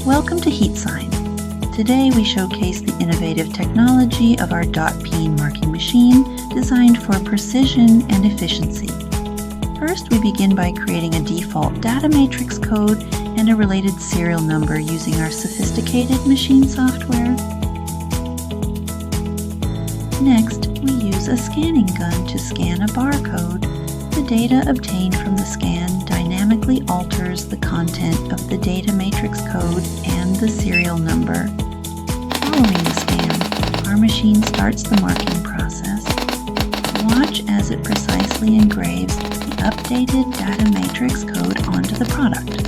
Welcome to HeatSign. Today we showcase the innovative technology of our Peen marking machine designed for precision and efficiency. First, we begin by creating a default Datamatrix code and a related serial number using our sophisticated machine software. Next, we use a scanning gun to scan a barcode. The data obtained from the scan dynamically alters the content of the Datamatrix code and the serial number. Following the scan, our machine starts the marking process. Watch as it precisely engraves the updated Datamatrix code onto the product.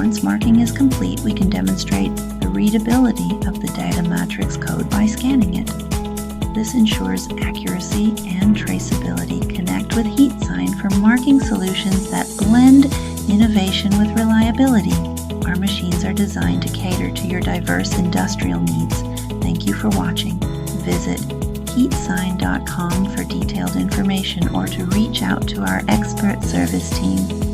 Once marking is complete, we can demonstrate the readability of the Datamatrix code by scanning it. This ensures accuracy and traceability. Connect with HeatSign for marking solutions that blend innovation with reliability. Our machines are designed to cater to your diverse industrial needs. Thank you for watching. Visit HeatSign.com for detailed information or to reach out to our expert service team.